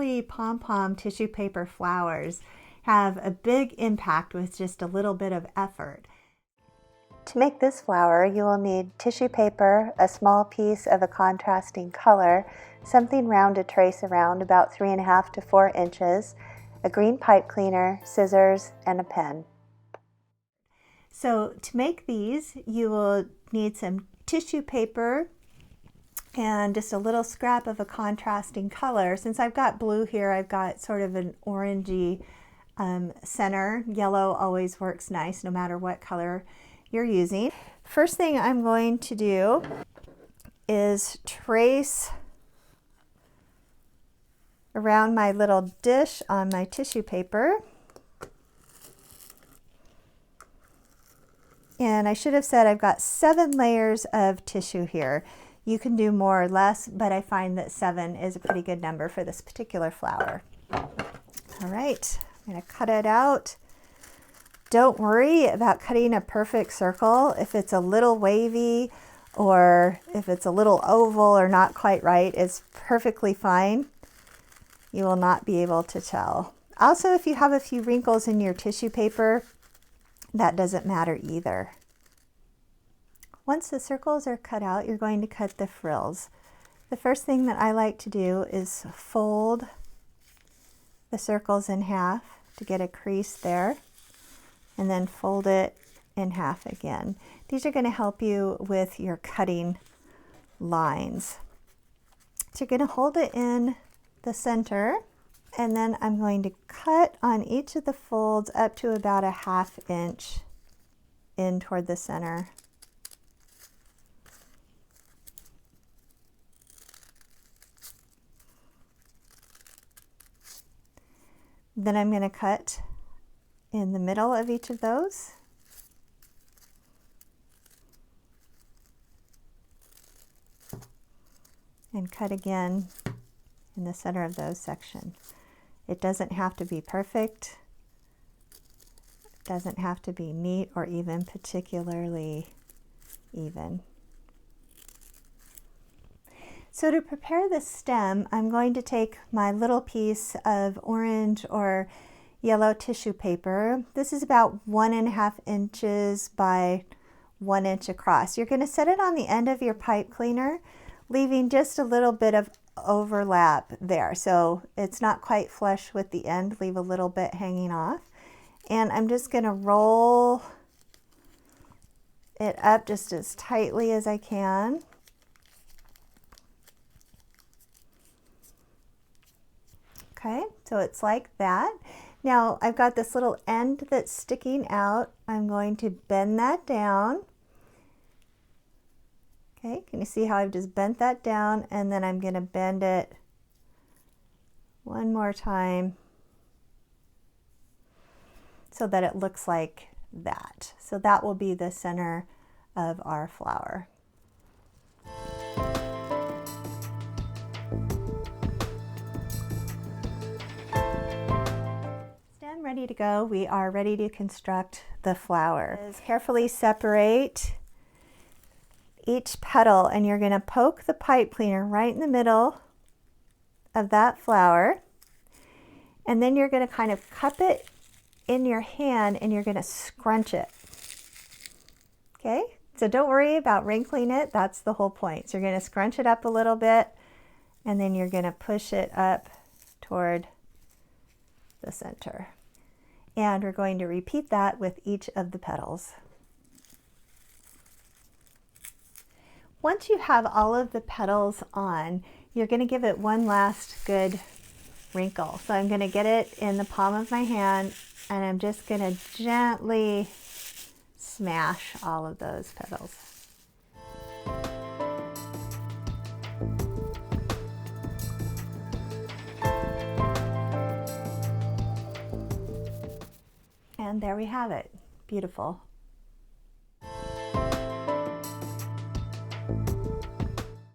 Frilly Pom Pom tissue paper flowers have a big impact with just a little bit of effort. To make this flower, you will need tissue paper, a small piece of a contrasting color, something round to trace around about 3.5 to 4 inches, a green pipe cleaner, scissors, and a pen. So to make these, you will need some tissue paper and just a little scrap of a contrasting color. Since I've got blue here, I've got sort of an orangey center. Yellow always works nice no matter what color you're using. First thing I'm going to do is trace around my little dish on my tissue paper. And I should have said I've got 7 layers of tissue here. You can do more or less, but I find that 7 is a pretty good number for this particular flower. All right, I'm gonna cut it out. Don't worry about cutting a perfect circle. If it's a little wavy or if it's a little oval or not quite right, it's perfectly fine. You will not be able to tell. Also, if you have a few wrinkles in your tissue paper, that doesn't matter either. Once the circles are cut out, you're going to cut the frills. The first thing that I like to do is fold the circles in half to get a crease there, and then fold it in half again. These are going to help you with your cutting lines. So you're going to hold it in the center, and then I'm going to cut on each of the folds up to about a 1/2 inch in toward the center. Then I'm going to cut in the middle of each of those. And cut again in the center of those sections. It doesn't have to be perfect. It doesn't have to be neat or even particularly even. So to prepare the stem, I'm going to take my little piece of orange or yellow tissue paper. This is about 1.5 inches by 1 inch across. You're going to set it on the end of your pipe cleaner, leaving just a little bit of overlap there. So it's not quite flush with the end, leave a little bit hanging off. And I'm just going to roll it up just as tightly as I can. Okay, so it's like that. Now I've got this little end that's sticking out. I'm going to bend that down. Okay, can you see how I've just bent that down, and then I'm going to bend it one more time so that it looks like that. So that will be the center of our flower. Stem ready to go. We are ready to construct the flower. Carefully separate each petal, and you're going to poke the pipe cleaner right in the middle of that flower, and then you're going to kind of cup it in your hand and you're going to scrunch it. Okay, so don't worry about wrinkling it. That's the whole point. So you're going to scrunch it up a little bit, and then you're going to push it up toward the center. And we're going to repeat that with each of the petals. Once you have all of the petals on, you're going to give it one last good wrinkle. So I'm going to get it in the palm of my hand, and I'm just going to gently smash all of those petals. And there we have it. Beautiful.